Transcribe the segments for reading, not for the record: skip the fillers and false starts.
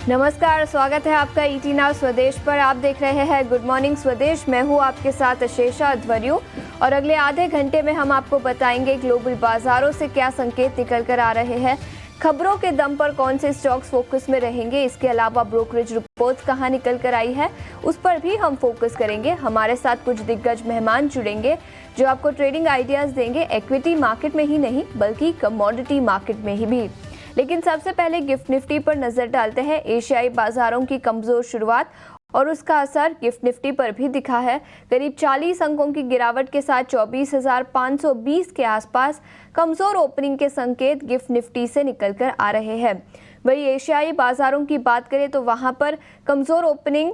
नमस्कार, स्वागत है आपका ईटी नाउ स्वदेश पर। आप देख रहे हैं गुड मॉर्निंग स्वदेश। मैं हूं आपके साथ अशेषा अध्वर्यु और अगले आधे घंटे में हम आपको बताएंगे ग्लोबल बाजारों से क्या संकेत निकल कर आ रहे हैं, खबरों के दम पर कौन से स्टॉक्स फोकस में रहेंगे, इसके अलावा ब्रोकरेज रिपोर्ट्स कहां निकल कर आई है उस पर भी हम फोकस करेंगे। हमारे साथ कुछ दिग्गज मेहमान जुड़ेंगे जो आपको ट्रेडिंग आइडियाज देंगे, इक्विटी मार्केट में ही नहीं बल्कि कमोडिटी मार्केट में ही भी। लेकिन सबसे पहले गिफ्ट निफ्टी पर नजर डालते हैं। एशियाई बाजारों की कमजोर शुरुआत और उसका असर गिफ्ट निफ्टी पर भी दिखा है। करीब 40 अंकों की गिरावट के साथ 24,520 के आसपास कमजोर ओपनिंग के संकेत गिफ्ट निफ्टी से निकलकर आ रहे हैं। वही एशियाई बाजारों की बात करें तो वहां पर कमजोर ओपनिंग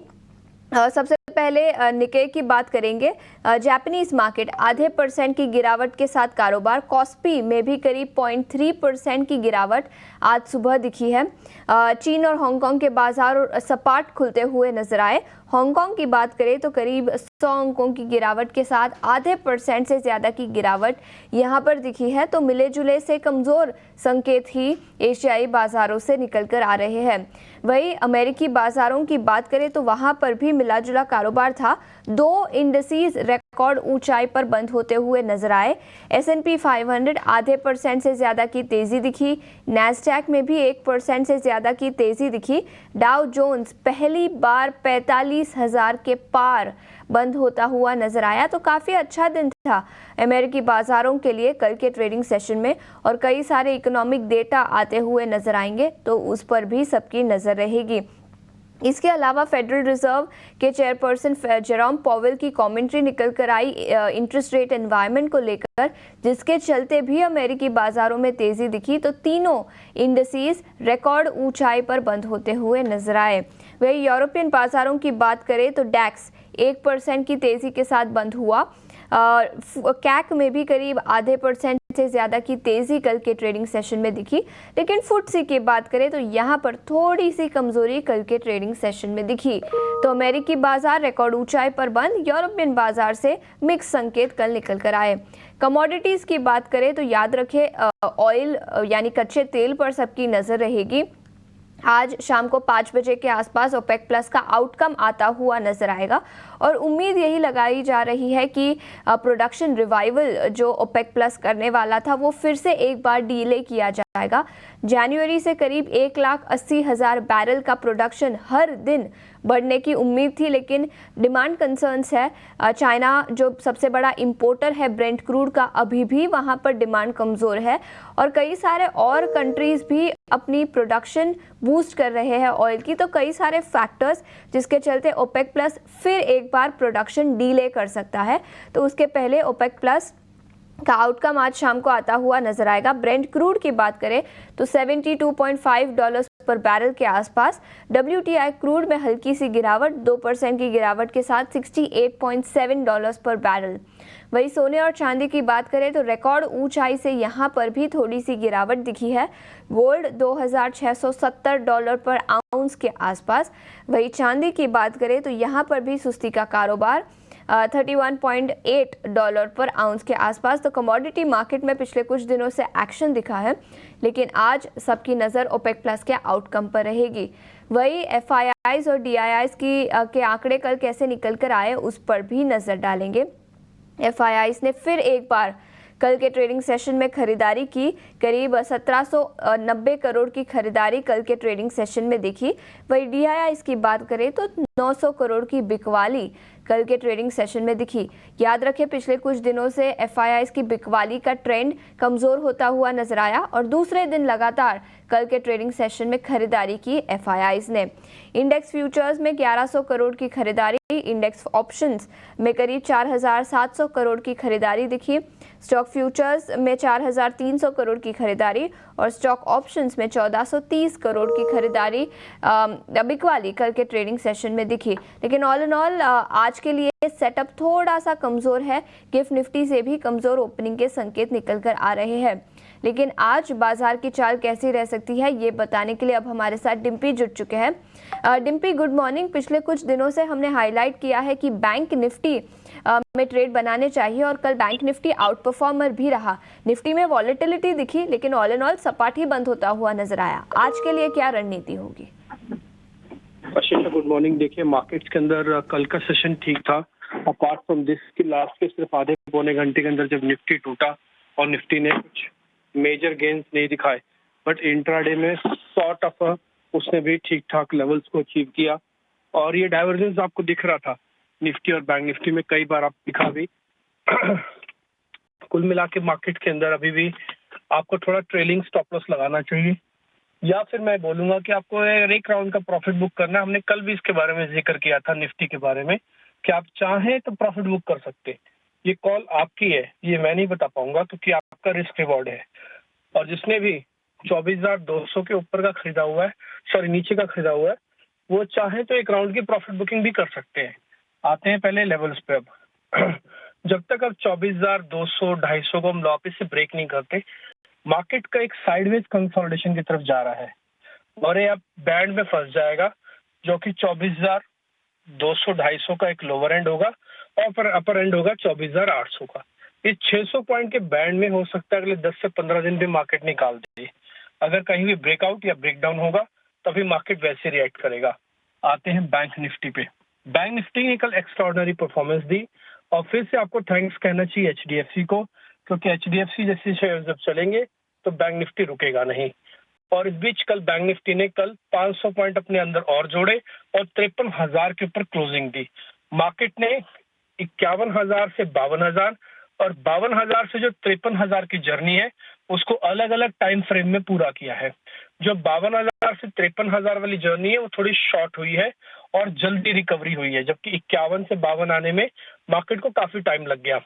सबसे पहले निकेई की बात करेंगे। जापानीज मार्केट आधे % की गिरावट के साथ कारोबार। कॉस्पी में भी करीब 0.3% की गिरावट आज सुबह दिखी है। चीन और हांगकांग के बाजार सपाट खुलते हुए नजर आए। हांगकांग की बात करें तो करीब 100 अंकों की गिरावट के साथ आधे % से ज़्यादा की गिरावट यहाँ पर दिखी है। तो मिले जुले से कमज़ोर संकेत ही एशियाई बाज़ारों से निकल कर आ रहे हैं। वही अमेरिकी बाज़ारों की बात करें तो वहाँ पर भी मिला जुला कारोबार था। दो इंडस्ट्रीज रिकॉर्ड ऊंचाई पर बंद होते हुए नजर आए। S&P 500 आधे % से ज़्यादा की तेज़ी दिखी। नैस्डैक में भी 1% से ज़्यादा की तेज़ी दिखी। डाउ जोन्स पहली बार 45,000 के पार बंद होता हुआ नजर आया। तो काफ़ी अच्छा दिन था अमेरिकी बाज़ारों के लिए कल के ट्रेडिंग सेशन में और कई सारे इकोनॉमिक डेटा आते हुए नजर आएंगे तो उस पर भी सबकी नज़र रहेगी। इसके अलावा फेडरल रिजर्व के चेयरपर्सन जेरोम पॉवेल की कमेंट्री निकल कर आई इंटरेस्ट रेट एनवायरनमेंट को लेकर, जिसके चलते भी अमेरिकी बाजारों में तेजी दिखी। तो तीनों इंडस्ट्रीज रिकॉर्ड ऊंचाई पर बंद होते हुए नजर आए। वही यूरोपियन बाजारों की बात करें तो डैक्स 1% की तेजी के साथ बंद हुआ। कैक में भी करीब आधे % से ज़्यादा की तेज़ी कल के ट्रेडिंग सेशन में दिखी। लेकिन फुटसी की बात करें तो यहाँ पर थोड़ी सी कमज़ोरी कल के ट्रेडिंग सेशन में दिखी। तो अमेरिकी बाजार रिकॉर्ड ऊंचाई पर बंद, यूरोपियन बाजार से मिक्स संकेत कल निकल कर आए। कमोडिटीज़ की बात करें तो याद रखें ऑयल यानी कच्चे तेल पर सबकी नज़र रहेगी। आज शाम को 5 बजे के आसपास ओपेक प्लस का आउटकम आता हुआ नजर आएगा और उम्मीद यही लगाई जा रही है कि प्रोडक्शन रिवाइवल जो ओपेक प्लस करने वाला था वो फिर से एक बार डीले किया जाएगा। जनवरी से करीब 1,80,000 बैरल का प्रोडक्शन हर दिन बढ़ने की उम्मीद थी, लेकिन डिमांड कंसर्न्स है। चाइना जो सबसे बड़ा इंपोर्टर है ब्रेंट क्रूड का, अभी भी वहां पर डिमांड कमज़ोर है और कई सारे और कंट्रीज़ भी अपनी प्रोडक्शन बूस्ट कर रहे हैं ऑयल की। तो कई सारे फैक्टर्स जिसके चलते ओपेक प्लस फिर एक बार प्रोडक्शन डीले कर सकता है। तो उसके पहले ओपेक प्लस का आउटकम आज शाम को आता हुआ नजर आएगा। ब्रेंट क्रूड की बात करें तो $72.5 पर बैरल के आसपास। WTI क्रूड में हल्की सी गिरावट, 2% की गिरावट के साथ $68.7 पर बैरल। वही सोने और चांदी की बात करें तो रिकॉर्ड ऊंचाई से यहाँ पर भी थोड़ी सी गिरावट दिखी है। गोल्ड $2,670 पर आउंस के आसपास। वही चांदी की बात करें तो यहाँ पर भी सुस्ती का कारोबार, $31.8 पर आउंस के आसपास। तो कमोडिटी मार्केट में पिछले कुछ दिनों से एक्शन दिखा है, लेकिन आज सबकी नज़र ओपेक प्लस के आउटकम पर रहेगी। वही FIIs और DIIs के आंकड़े कल कैसे निकल कर आए उस पर भी नज़र डालेंगे। FIIs ने फिर एक बार कल के ट्रेडिंग सेशन में खरीदारी की। करीब 1790 करोड़ की खरीदारी कल के ट्रेडिंग सेशन में दिखी। वही DIIs की बात करें तो 900 करोड़ की बिकवाली कल के ट्रेडिंग सेशन में दिखी। याद रखें पिछले कुछ दिनों से FIIs की बिकवाली का ट्रेंड कमज़ोर होता हुआ नजर आया और दूसरे दिन लगातार कल के ट्रेडिंग सेशन में खरीदारी की FIIs ने। इंडेक्स फ्यूचर्स में 1100 करोड़ की खरीदारी, इंडेक्स ऑप्शंस में करीब 4,700 करोड़ की खरीदारी दिखी। स्टॉक फ्यूचर्स में 4,300 करोड़ की खरीदारी और स्टॉक ऑप्शंस में 1,430 करोड़ की खरीदारी बिकवाली कल के ट्रेडिंग सेशन में दिखी। लेकिन ऑल इन ऑल आज के लिए सेटअप थोड़ा सा कमज़ोर है। गिफ्ट निफ्टी से भी कमज़ोर ओपनिंग के संकेत निकल कर आ रहे हैं। लेकिन आज बाजार की चाल कैसी रह सकती है ये बताने के लिए अब हमारे साथ डिम्पी जुड़ चुके हैं। Dimpy, good morning. पिछले कुछ दिनों से हमने हाईलाइट किया है कि बैंक निफ्टी में ट्रेड बनाने चाहिए और कल बैंक निफ्टी आउट परफॉर्मर भी रहा। निफ्टी में वॉलेटिलिटी दिखी लेकिन ऑल इन ऑल सपाट ही बंद होता हुआ नजर आया। आज के लिए क्या रणनीति होगी? आशीष गुड मॉर्निंग। देखिए मार्केट्स के अंदर कल का सेशन ठीक था, अपार्ट फ्रॉम दिस कि लास्ट के सिर्फ आधे पौने घंटे के अंदर जब निफ्टी टूटा और निफ्टी ने कुछ मेजर गेन्स नहीं दिखाए, बट इंट्राडे में सॉर्ट ऑफ उसने भी ठीक ठाक लेवल्स को अचीव किया और ये डाइवर्जेंस आपको दिख रहा था निफ्टी और बैंक निफ्टी में कई बार आप दिखा भी। कुल मिला के मार्केट के अंदर अभी भी आपको थोड़ा ट्रेलिंग स्टॉप लॉस लगाना चाहिए, या फिर मैं बोलूंगा कि आपको एक राउंड का प्रॉफिट बुक करना है। हमने कल भी इसके बारे में जिक्र किया था निफ्टी के बारे में कि आप चाहें तो प्रॉफिट बुक कर सकते। ये कॉल आपकी है, ये मैं नहीं बता पाऊंगा क्योंकि आपका रिस्क रिवॉर्ड है। और जिसने भी 24,200 के ऊपर का खरीदा हुआ है, सॉरी नीचे का खरीदा हुआ है, वो चाहे तो एक राउंड की प्रॉफिट बुकिंग भी कर सकते हैं। आते हैं पहले लेवल्स पे। अब जब तक अब 24,200 250 को हम वापस से ब्रेक नहीं करते, मार्केट का एक साइडवेज कंसोलिडेशन की तरफ जा रहा है और ये अब बैंड में फंस जाएगा जो कि 24,200 250 का एक लोअर एंड होगा और अपर एंड होगा 24,800 का। इस 600 पॉइंट के बैंड में हो सकता है अगले 10 से 15 दिन भी मार्केट निकाल दे। अगर कहीं भी ब्रेकआउट या ब्रेकडाउन होगा तभी मार्केट वैसे रिएक्ट करेगा। आते हैं बैंक निफ्टी पे। बैंक निफ्टी ने कल एक्स्ट्राऑर्डिनरी परफॉर्मेंस दी और फिर से आपको थैंक्स कहना चाहिए एचडीएफसी को, क्योंकि एचडीएफसी जैसे शेयर जब चलेंगे तो बैंक निफ्टी रुकेगा नहीं। और इस बीच कल बैंक निफ्टी ने कल 500 पॉइंट अपने अंदर और जोड़े और 53,000 के ऊपर क्लोजिंग दी। मार्केट ने 51,000 से 52,000 और 52,000 से जो 53,000 की जर्नी है उसको अलग अलग टाइम फ्रेम में पूरा किया है। जो 52,000 से 53,000 वाली जर्नी है वो थोड़ी शॉर्ट हुई है और जल्दी रिकवरी हुई है, जबकि 51 से 52 आने में मार्केट को काफी टाइम लग गया।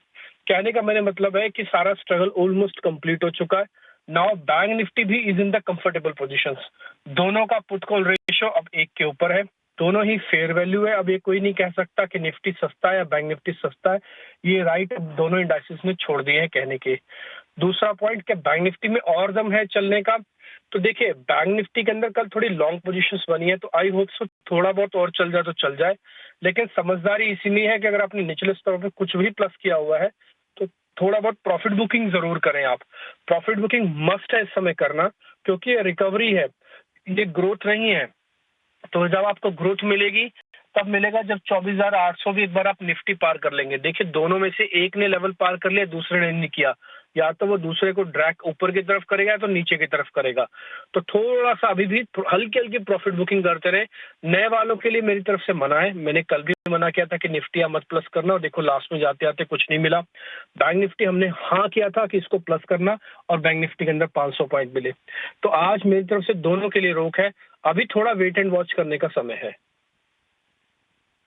कहने का मेरा मतलब है कि सारा स्ट्रगल ऑलमोस्ट कंप्लीट हो चुका है। नाउ बैंक निफ्टी भी is in the comfortable positions. दोनों का पुट कॉल रेशियो अब 1 के ऊपर है, दोनों ही फेयर वैल्यू है। अब ये कोई नहीं कह सकता कि निफ्टी सस्ता है या बैंक निफ्टी सस्ता है, ये राइट दोनों इंडाइसेस ने छोड़ दिए हैं कहने के। दूसरा पॉइंट कि बैंक निफ्टी में और दम है चलने का, तो देखिए बैंक निफ्टी के अंदर कल थोड़ी लॉन्ग पोजीशंस बनी है, तो आई होप सो थोड़ा बहुत और चल जाए तो चल जाए, लेकिन समझदारी इसीलिए है कि अगर आपने निचले स्तरों पे कुछ भी प्लस किया हुआ है तो थोड़ा बहुत प्रॉफिट बुकिंग जरूर करें। आप प्रॉफिट बुकिंग मस्ट है इस समय करना, क्योंकि ये रिकवरी है, ये ग्रोथ नहीं है। तो जब आपको ग्रोथ मिलेगी तब मिलेगा जब 24,800 भी एक बार आप निफ्टी पार कर लेंगे। देखिए दोनों में से एक ने लेवल पार कर लिया, दूसरे ने नहीं किया, या तो वो दूसरे को ड्रैग ऊपर की तरफ करेगा या तो नीचे की तरफ करेगा। तो थोड़ा सा अभी भी हल्की हल्की प्रॉफिट बुकिंग करते रहे। नए वालों के लिए मेरी तरफ से मना है, मैंने कल भी मना किया था कि निफ्टी मत प्लस करना, और देखो लास्ट में जाते आते कुछ नहीं मिला। बैंक निफ्टी हमने हाँ किया था कि इसको प्लस करना और बैंक निफ्टी के अंदर 500 पॉइंट मिले। तो आज मेरी तरफ से दोनों के लिए रोक है, अभी थोड़ा वेट एंड वॉच करने का समय है।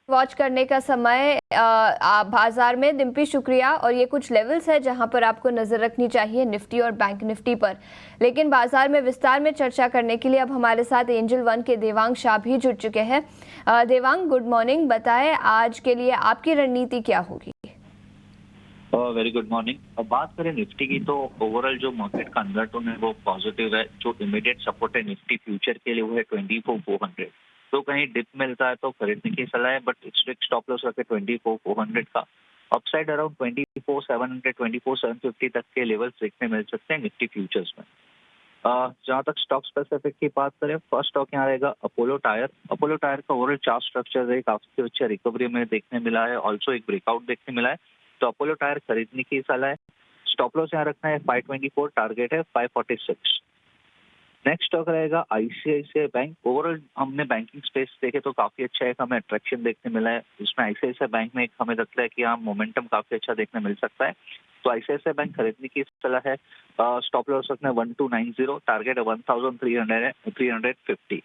वॉच करने का समय बाजार में। डिम्पी शुक्रिया। और ये कुछ लेवल्स है जहां पर आपको नजर रखनी चाहिए निफ्टी और बैंक निफ्टी पर। लेकिन बाजार में विस्तार में चर्चा करने के लिए अब हमारे साथ एंजल वन के देवांग शाह भी जुड़ चुके हैं। देवांग गुड मॉर्निंग, बताएं आज के लिए आपकी रणनीति क्या होगी? Very good morning. अब बात करें निफ्टी की तो ओवरऑल जो मार्केट का अंडरटोन है वो पॉजिटिव है। जो इमीडिएट सपोर्ट है निफ्टी फ्यूचर के लिए वो है 24,400। तो कहीं डिप मिलता है तो खरीदने की सलाह है, बट स्ट्रिक्ट स्टॉप लॉस रखे 24,400 का। अपसाइड अराउंड 24,700 24,750 तक के लेवल्स देखने मिल सकते हैं निफ्टी फ्यूचर्स में। जहाँ तक स्टॉक स्पेसिफिक की बात करें, फर्स्ट स्टॉक यहाँ रहेगा अपोलो टायर। अपोलो टायर का ओवरऑल चार्ट स्ट्रक्चर है काफी अच्छा रिकवरी में देखने मिला है, ऑल्सो एक ब्रेकआउट देखने मिला है, तो अपोलो टायर खरीदने की सलाह है। स्टॉप लॉस यहाँ रखना है 524, टारगेट है 546। नेक्स्ट स्टॉक रहेगा आईसीआईसीआई बैंक। ओवरऑल हमने बैंकिंग स्पेस देखे तो काफी अच्छा है, हमें अट्रैक्शन देखने मिला है। इसमें आईसीआईसीआई बैंक में एक हमें लगता है कि यहाँ मोमेंटम काफी अच्छा देखने मिल सकता है, तो आईसीआईसीआई बैंक खरीदने की सलाह है। स्टॉप लॉस रखना है 1290, टारगेट है 1350।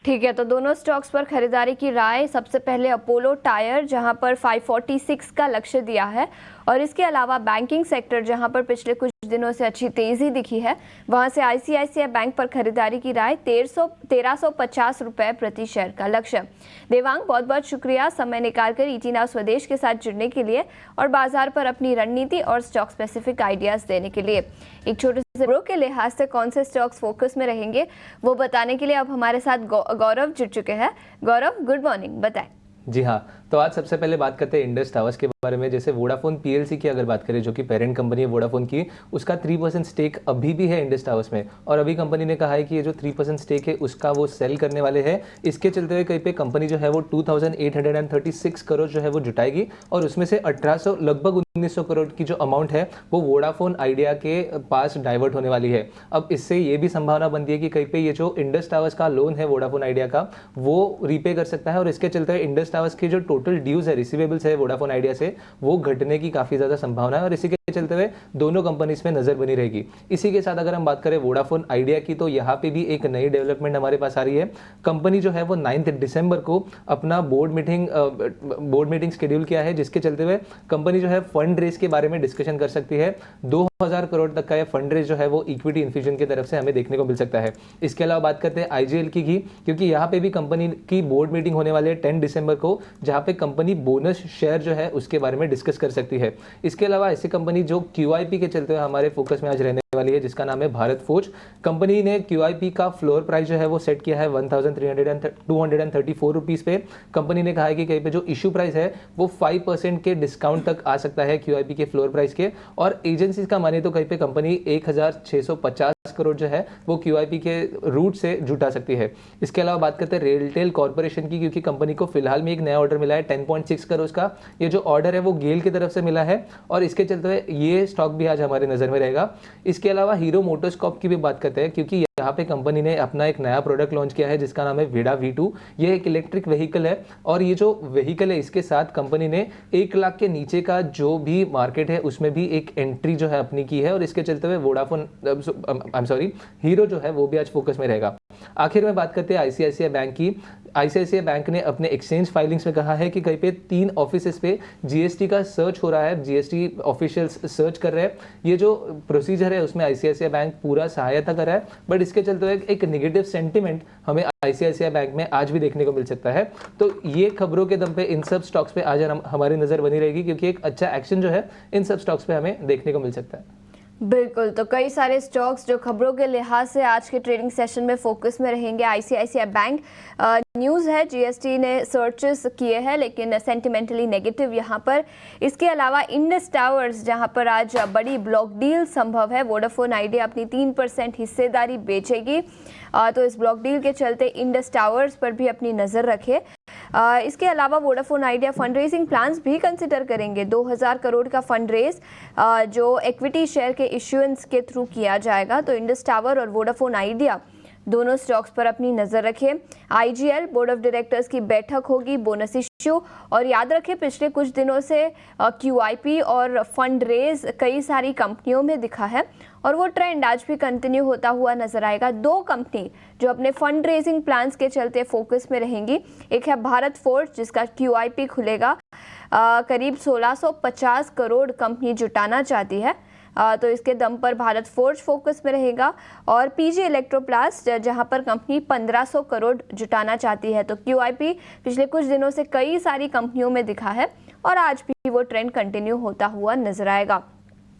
ठीक है, तो दोनों स्टॉक्स पर खरीदारी की राय। सबसे पहले अपोलो टायर जहां पर 546 का लक्ष्य दिया है, और इसके अलावा बैंकिंग सेक्टर जहां पर पिछले कुछ दिनों से अच्छी तेजी दिखी है, वहां से आईसीआईसीआई बैंक पर खरीदारी की राय 1350 रुपए प्रति शेयर का लक्ष्य। देवांग बहुत बहुत शुक्रिया समय निकालकर ईटी नाउ स्वदेश के साथ जुड़ने के लिए और बाजार पर अपनी रणनीति और स्टॉक स्पेसिफिक आइडियाज देने के लिए। एक छोटे से ब्रो के लिहाज से कौन से स्टॉक्स फोकस में रहेंगे वो बताने के लिए अब हमारे साथ गौरव जुड़ चुके हैं। गौरव गुड मॉर्निंग, बताएं। जी हाँ, तो आज सबसे पहले बात करते हैं इंडस टावर्स के बारे में। जैसे वोडाफोन पीएलसी की अगर बात करें, जो कि पेरेंट कंपनी है वोडाफोन की, उसका 3% स्टेक अभी भी है इंडस टावर्स में, और अभी कंपनी ने कहा है कि ये जो 3% स्टेक है उसका वो सेल करने वाले हैं। इसके चलते हुए कहीं पे कंपनी जो है वो 2836 करोड़ जो है वो जुटाएगी, और उसमें से 1800 लगभग 1900 करोड़ की जो अमाउंट है वो वोडाफोन आइडिया के पास डाइवर्ट होने वाली है। अब इससे ये भी संभावना बनती है कि कहीं पे ये जो इंडस टावर्स का लोन है वोडाफोन आइडिया का, वो रीपे कर सकता है, और इसके चलते हुए इंडस टावर्स के जो टोटल ड्यूज है, रिसीवेबल्स है वोडाफोन आइडिया से, वो घटने की काफी ज्यादा संभावना है, और इसी के चलते हुए दोनों कंपनीज में नजर बनी रहेगी। इसी के साथ अगर हम बात करें वोडाफोन आइडिया की, तो यहाँ पे भी एक नई डेवलपमेंट हमारे पास आ रही है। कंपनी जो है वो 9 दिसंबर को अपना बोर्ड मीटिंग शेड्यूल किया है, जिसके चलते हुए कंपनी जो है फंड रेज के बारे में डिस्कशन कर सकती है। 2000 करोड़ तक का ये फंड रेज जो है वो इक्विटी इन्फ्यूजन की तरफ से हमें देखने को मिल सकता है। इसके अलावा बात करते हैं आईजीएल की, क्योंकि यहाँ पे भी कंपनी की बोर्ड मीटिंग होने वाली है 10 दिसंबर को, जहाँ पे कंपनी बोनस शेयर जो है उसके बारे में डिस्कस कर सकती है। इसके अलावा ऐसी कंपनी जो क्यूआईपी के चलते हुए हमारे फोकस में आज रहने वाली है, जिसका नाम है भारत फोर्ज। कंपनी ने क्यूआईपी का फ्लोर प्राइस जो है वो सेट किया है 1334 रुपीस पे। कंपनी ने कहा है कि कहीं पे जो इशू प्राइस है वो 5% के डिस्काउंट तक आ सकता है क्यूआईपी के फ्लोर प्राइस के, और एजेंसीज का माने तो कहीं पे कंपनी 1650 करोड़ जो है वो क्यूआईपी के रूट से जुटा सकती है। इसके अलावा बात करते हैं रेलटेल कॉर्पोरेशन की, क्योंकि कंपनी को फिलहाल में एक नया ऑर्डर मिला है 10.6 करोड़ का। ये जो ऑर्डर है वो गेल की तरफ से मिला है, और इसके चलते हुए ये स्टॉक भी आज हमारे नजर में रहेगा। इसके अलावा हीरो मोटोकॉर्प की भी बात करते हैं, क्योंकि यहाँ पे कंपनी ने अपना एक नया प्रोडक्ट लॉन्च किया है जिसका नाम है विडा V2। ये एक इलेक्ट्रिक व्हीकल है, और ये जो व्हीकल है इसके साथ कंपनी ने 1 लाख के नीचे का जो भी मार्केट है उसमें भी एक एंट्री जो है अपनी की है, और इसके चलते हुए हीरो जो है वो भी आज फोकस में रहेगा। आखिर में बात करते हैं आईसीआईसीआई बैंक की। आईसीआईसीआई बैंक ने अपने एक्सचेंज फाइलिंग्स में कहा है कि कहीं पे 3 ऑफिसेस पे जीएसटी का सर्च हो रहा है, जीएसटी ऑफिशियल्स सर्च कर रहे हैं। ये जो प्रोसीजर है उसमें आईसीआईसीआई बैंक पूरा सहायता कर रहा है, बट इसके चलते हुए एक नेगेटिव सेंटिमेंट हमें आईसीआईसीआई बैंक में आज भी देखने को मिल सकता है। तो ये खबरों के दम पे इन सब स्टॉक्स पे आज हमारी नजर बनी रहेगी, क्योंकि एक अच्छा एक्शन जो है इन सब स्टॉक्स पे हमें देखने को मिल सकता है। बिल्कुल, तो कई सारे स्टॉक्स जो खबरों के लिहाज से आज के ट्रेडिंग सेशन में फोकस में रहेंगे। आईसीआईसीआई बैंक न्यूज़ है, जीएसटी ने सर्चेस किए हैं, लेकिन सेंटिमेंटली नेगेटिव यहाँ पर। इसके अलावा इंडस टावर्स, जहाँ पर आज बड़ी ब्लॉक डील संभव है। वोडाफोन आइडिया अपनी 3% हिस्सेदारी बेचेगी, तो इस ब्लॉक डील के चलते इंडस टावर्स पर भी अपनी नज़र रखें। इसके अलावा Vodafone idea fund raising plans भी कंसिडर करेंगे। 2000 करोड़ का फंड रेज जो इक्विटी शेयर के इश्यूएंस के थ्रू किया जाएगा। तो इंडस टावर और वोडाफोन आइडिया दोनों स्टॉक्स पर अपनी नजर रखें। आईजीएल बोर्ड ऑफ डायरेक्टर्स की बैठक होगी, बोनस इश्यू, और याद रखें पिछले कुछ दिनों से क्यूआईपी और फंड रेज कई सारी कंपनियों में दिखा है, और वो ट्रेंड आज भी कंटिन्यू होता हुआ नजर आएगा। 2 कंपनी जो अपने फंड रेजिंग प्लान्स के चलते फोकस में रहेंगी, एक है भारत फोर्ज जिसका क्यूआईपी खुलेगा, करीब 1650 करोड़ कंपनी जुटाना चाहती है, तो इसके दम पर भारत फोर्ज फोकस में रहेगा, और पीजी इलेक्ट्रोप्लास्ट जहां पर कंपनी 1500 करोड़ जुटाना चाहती है। तो क्यूआईपी पिछले कुछ दिनों से कई सारी कंपनियों में दिखा है, और आज भी वो ट्रेंड कंटिन्यू होता हुआ नजर आएगा।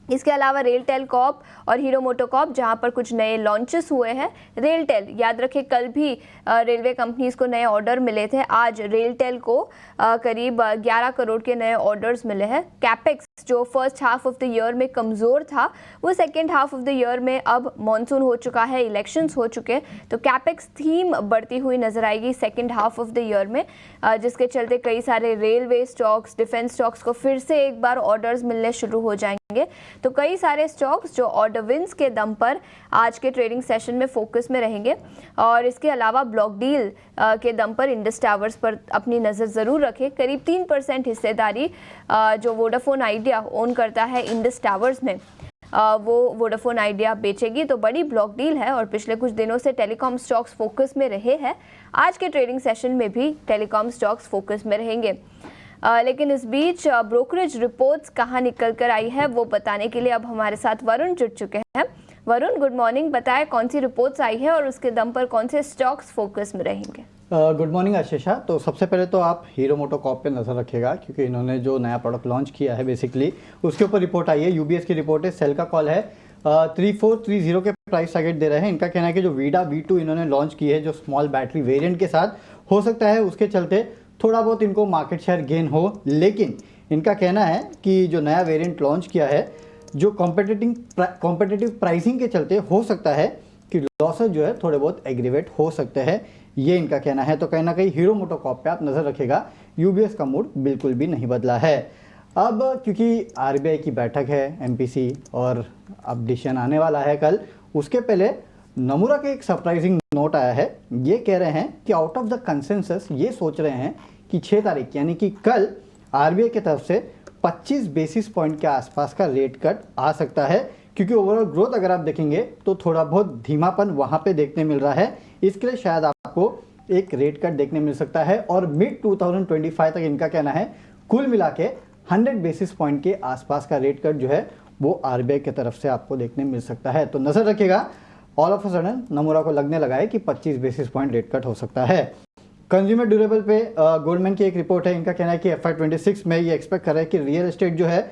इसके अलावा रेलटेल कॉर्प और हीरो मोटोकॉर्प जहां पर कुछ नए लॉन्चेस हुए हैं। रेलटेल, याद रखें कल भी रेलवे कंपनीज को नए ऑर्डर मिले थे, आज रेलटेल को करीब 11 करोड़ के नए ऑर्डर्स मिले हैं। कैपेक्स जो first half of the year में कमज़ोर था, वो second half of the year में अब मॉनसून हो चुका है, इलेक्शंस हो चुके, तो कैपेक्स थीम बढ़ती हुई नजर आएगी second half of the year में, जिसके चलते कई सारे रेलवे स्टॉक्स, डिफेंस स्टॉक्स को फिर से एक बार ऑर्डर्स मिलने शुरू हो जाएंगे। तो कई सारे स्टॉक्स जो ऑर्डर विंस के दम पर आज के ट्रेडिंग सेशन में फोकस में रहेंगे, और इसके अलावा ब्लॉक डील के दम पर इंडस टावर्स पर अपनी नज़र ज़रूर रखें। करीब 3% हिस्सेदारी जो वोडाफोन आइडिया ओन करता है इंडस टावर्स में, वो वोडाफोन आइडिया बेचेगी। तो बड़ी ब्लॉक डील है, और पिछले कुछ दिनों से टेलीकॉम स्टॉक्स फोकस में रहे हैं। आज के ट्रेडिंग सेशन में भी टेलीकॉम स्टॉक्स फोकस में रहेंगे। लेकिन इस बीच ब्रोकरेज रिपोर्ट्स कहाँ निकल कर आई है वो बताने के लिए अब हमारे साथ वरुण जुड़ चुके हैं। वरुण, गुड मॉर्निंग, बताएं कौन सी रिपोर्ट्स आई है और उसके दम पर कौन से स्टॉक्स फोकस में रहेंगे। Good morning Ashisha. तो सबसे पहले तो आप हीरो मोटोकॉर्प पे नज़र रखिएगा, क्योंकि इन्होंने जो नया प्रोडक्ट लॉन्च किया है बेसिकली उसके ऊपर रिपोर्ट आई है। यूबीएस की रिपोर्ट है, सेल का कॉल है, 3430 के प्राइस टारगेट दे रहे हैं। इनका कहना है कि जो वीडा V2 इन्होंने लॉन्च की है, जो स्मॉल बैटरी वेरिएंट के साथ हो सकता है उसके चलते थोड़ा बहुत इनको मार्केट शेयर गेन हो, लेकिन इनका कहना है कि जो नया वेरिएंट लॉन्च किया है जो कॉम्पिटिटिव प्राइसिंग के चलते हो सकता है कि लॉसेस जो है थोड़े बहुत एग्रीवेट हो सकते हैं, ये इनका कहना है। तो कहीं ना कहीं हीरो मोटोकॉर्प पे आप नज़र रखेगा, यूबीएस का मूड बिल्कुल भी नहीं बदला है। अब क्योंकि आरबीआई की बैठक है एमपीसी और अब डिसीजन आने वाला है कल, उसके पहले नमूरा के एक सरप्राइजिंग नोट आया है। ये कह रहे हैं कि आउट ऑफ द कंसेंसस ये सोच रहे हैं कि 6 तारीख यानी कि कल आरबीआई की तरफ से 25 बेसिस पॉइंट के आसपास का रेट कट आ सकता है, क्योंकि ओवरऑल ग्रोथ अगर आप देखेंगे तो थोड़ा बहुत धीमापन वहाँ पे देखने मिल रहा है। इसके लिए शायद आपको एक रेट कट देखने मिल सकता है और मिड 2025 तक इनका कहना है कुल मिला के 100 बेसिस पॉइंट के आसपास का रेट कट जो है वो आरबीआई की तरफ से आपको देखने मिल सकता है। तो नज़र रखिएगा, ऑल ऑफ अ सडन नमूरा को लगने लगा है कि 25 बेसिस पॉइंट रेट कट हो सकता है। कंज्यूमर ड्यूरेबल पे गोल्डमैन की एक रिपोर्ट है, इनका कहना है कि FY26 में ये एक्सपेक्ट कर रहे हैं कि रियल एस्टेट जो है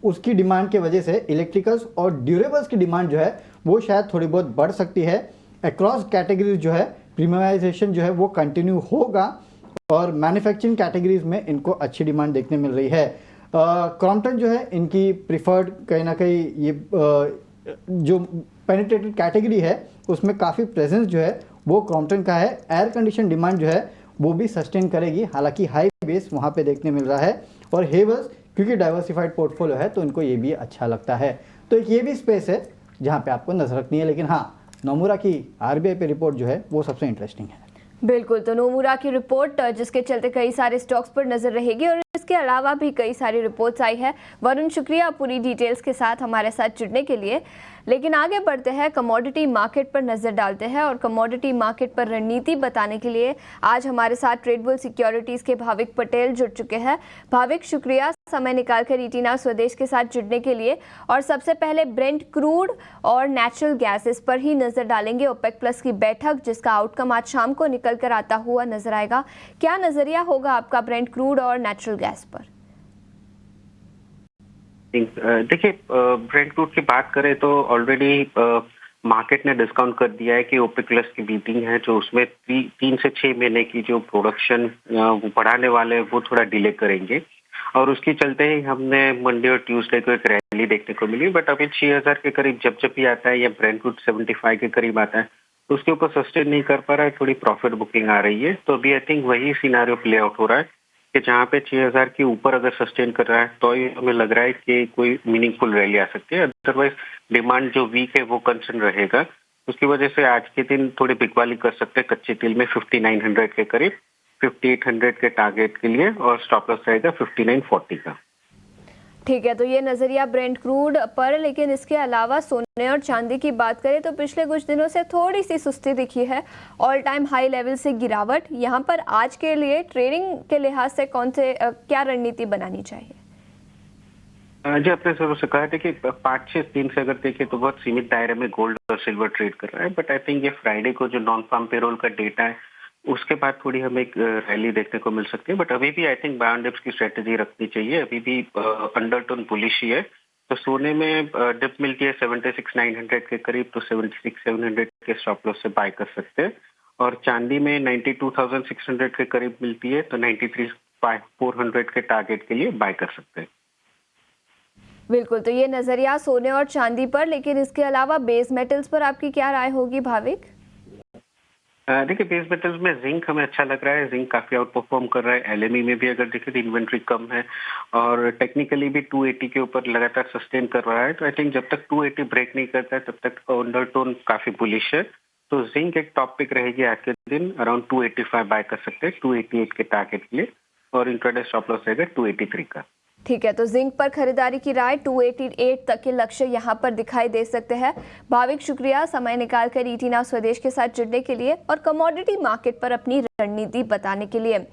उसकी डिमांड की वजह से इलेक्ट्रिकल्स और ड्यूरेबल्स की डिमांड जो है वो शायद थोड़ी बहुत बढ़ सकती है। अक्रॉस कैटेगरीज जो है प्रीमियमाइजेशन जो है वो कंटिन्यू होगा और मैन्युफैक्चरिंग कैटेगरीज में इनको अच्छी डिमांड देखने मिल रही है। क्रॉम्पटन जो है इनकी प्रिफर्ड कहीं ना कहीं ये जो पेनिट्रेटेड कैटेगरी है उसमें काफ़ी प्रेजेंस जो है वो क्रॉम्पटन का है। एयर कंडीशन डिमांड जो है वो भी सस्टेन करेगी, हालांकि हाई बेस वहाँ पे देखने मिल रहा है। और हेवल्स क्योंकि डाइवर्सिफाइड पोर्टफोलियो है तो इनको ये भी अच्छा लगता है। तो एक ये भी स्पेस है जहाँ पे आपको नजर रखनी है। लेकिन हाँ, नोमुरा की आरबीआई पे रिपोर्ट जो है वो सबसे इंटरेस्टिंग है। बिल्कुल, तो नोमुरा की रिपोर्ट जिसके चलते कई सारे स्टॉक्स पर नजर रहेगी और इसके अलावा भी कई सारी रिपोर्ट्स आई है। वरुण, शुक्रिया पूरी डिटेल्स के साथ हमारे साथ जुड़ने के लिए। लेकिन आगे बढ़ते हैं, कमोडिटी मार्केट पर नजर डालते हैं और कमोडिटी मार्केट पर रणनीति बताने के लिए आज हमारे साथ ट्रेडबुल सिक्योरिटीज के भाविक पटेल जुड़ चुके हैं। भाविक, शुक्रिया समय निकालकर ईटी नाउ स्वदेश के साथ जुड़ने के लिए। और सबसे पहले ब्रेंट क्रूड और नेचुरल गैसेस पर ही नजर डालेंगे। ओपेक प्लस की बैठक जिसका आउटकम आज शाम को निकल कर आता हुआ नजर आएगा, क्या नजरिया होगा आपका ब्रेंट क्रूड और नेचुरल गैस पर? देखिए, ब्रेंट क्रूड की बात करें तो ऑलरेडी मार्केट ने डिस्काउंट कर दिया है कि ओपेक प्लस की मीटिंग है जो उसमें 3 से 6 महीने की जो प्रोडक्शन वो बढ़ाने वाले हैं वो थोड़ा डिले करेंगे और उसके चलते ही हमने मंडे और ट्यूसडे को एक रैली देखने को मिली। बट अभी 6000 के करीब जब भी आता है या ब्रेंट क्रूड 75 के करीब आता है तो उसके ऊपर सस्टेन नहीं कर पा रहा है, थोड़ी प्रॉफिट बुकिंग आ रही है। तो अभी आई थिंक वही सिनारियो प्ले आउट हो रहा है कि जहाँ पे 6000 के ऊपर अगर सस्टेन कर रहा है तो ही हमें लग रहा है कि कोई मीनिंगफुल रैली आ सकती है। अदरवाइज डिमांड जो वीक है वो कंसर्न रहेगा, उसकी वजह से आज के दिन थोड़ी बिकवाली कर सकते हैं कच्चे तेल में 5900 के करीब, 5800 के टारगेट के लिए और स्टॉप लॉस रहेगा 5940 का। ठीक है, तो ये नज़रिया ब्रेंट क्रूड पर। लेकिन इसके अलावा सोने और चांदी की बात करें तो पिछले कुछ दिनों से थोड़ी सी सुस्ती दिखी है, ऑल टाइम हाई लेवल से गिरावट। यहाँ पर आज के लिए ट्रेडिंग के लिहाज से क्या रणनीति बनानी चाहिए? जी, आपने शुरू से कहा था कि 5-6 दिन से अगर देखें तो बहुत सीमित दायरे में गोल्ड और सिल्वर ट्रेड कर रहा है। बट आई थिंक ये फ्राइडे को जो नॉन फार्म पेरोल का डेटा है उसके बाद थोड़ी हमें एक रैली देखने को मिल सकती है। बट अभी भी I think by on dips की स्ट्रेटेजी रखनी चाहिए, अभी भी अंडरटोन बुलिश ही है। तो सोने में डिप मिलती है 76,900 के करीब, तो 76,700 के स्टॉप लॉस से बाय कर सकते हैं। और चांदी में 92,600 के करीब मिलती है, तो 93,400 के टारगेट के लिए बाय कर सकते हैं। बिल्कुल, तो ये नज़रिया सोने और चांदी पर। लेकिन इसके अलावा बेस मेटल्स पर आपकी क्या राय होगी भाविक? देखिए, बेस मेटल्स में जिंक हमें अच्छा लग रहा है, जिंक काफी आउट परफॉर्म कर रहा है। एलएमई में भी अगर देखें तो इन्वेंट्री कम है और टेक्निकली भी 280 के ऊपर लगातार सस्टेन कर रहा है। तो आई थिंक जब तक 280 ब्रेक नहीं करता है तब तक अंडरटोन काफी बुलिश है। तो जिंक एक टॉप पिक रहेगी आज के दिन, अराउंड 285 बाय कर सकते हैं 288 के टारगेट के लिए और इंट्राडे स्टॉप लॉस रहेगा 283 का। ठीक है, तो जिंक पर खरीदारी की राय 288 तक के लक्ष्य यहां पर दिखाई दे सकते हैं। भाविक, शुक्रिया समय निकालकर ईटी नाउ स्वदेश के साथ जुड़ने के लिए और कमोडिटी मार्केट पर अपनी रणनीति बताने के लिए।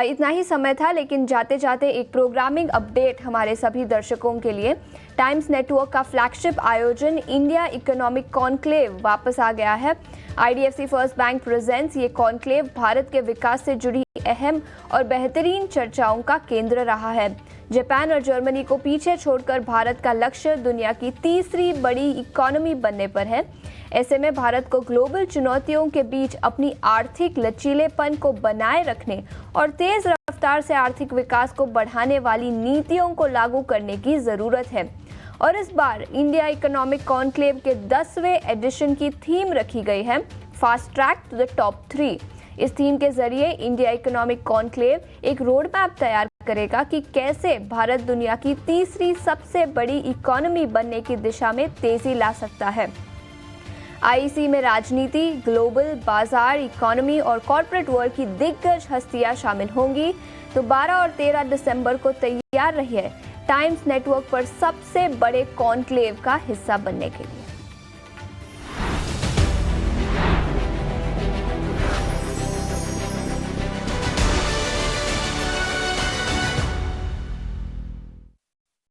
इतना ही समय था, लेकिन जाते जाते एक प्रोग्रामिंग अपडेट हमारे सभी दर्शकों के लिए। टाइम्स नेटवर्क का फ्लैगशिप आयोजन इंडिया इकोनॉमिक कॉन्क्लेव वापस आ गया है। IDFC फर्स्ट बैंक प्रेजेंट्स ये कॉन्क्लेव भारत के विकास से जुड़ी अहम और बेहतरीन चर्चाओं का केंद्र रहा है, जापान और जर्मनी को पीछे छोड़कर भारत का लक्ष्य दुनिया की तीसरी बड़ी इकोनॉमी बनने पर है। ऐसे में भारत को ग्लोबल चुनौतियों के बीच अपनी आर्थिक लचीलेपन को बनाए रखने और तेज रफ्तार से आर्थिक विकास को बढ़ाने वाली नीतियों को लागू करने की जरूरत है। और इस बार इंडिया इकोनॉमिक कॉन्क्लेव के 10वें एडिशन की थीम रखी गई है, fast track to the top 3। इस थीम के जरिए इंडिया इकोनॉमिक कॉन्क्लेव एक रोड मैप तैयार करेगा कि कैसे भारत दुनिया की तीसरी सबसे बड़ी इकोनॉमी बनने की दिशा में तेजी ला सकता है। आईईसी में राजनीति, ग्लोबल बाजार, इकोनॉमी और कॉर्पोरेट वर्ल्ड की दिग्गज हस्तियां शामिल होंगी। तो 12 और 13 दिसंबर को तैयार रहिए टाइम्स नेटवर्क पर सबसे बड़े कॉन्क्लेव का हिस्सा बनने के लिए।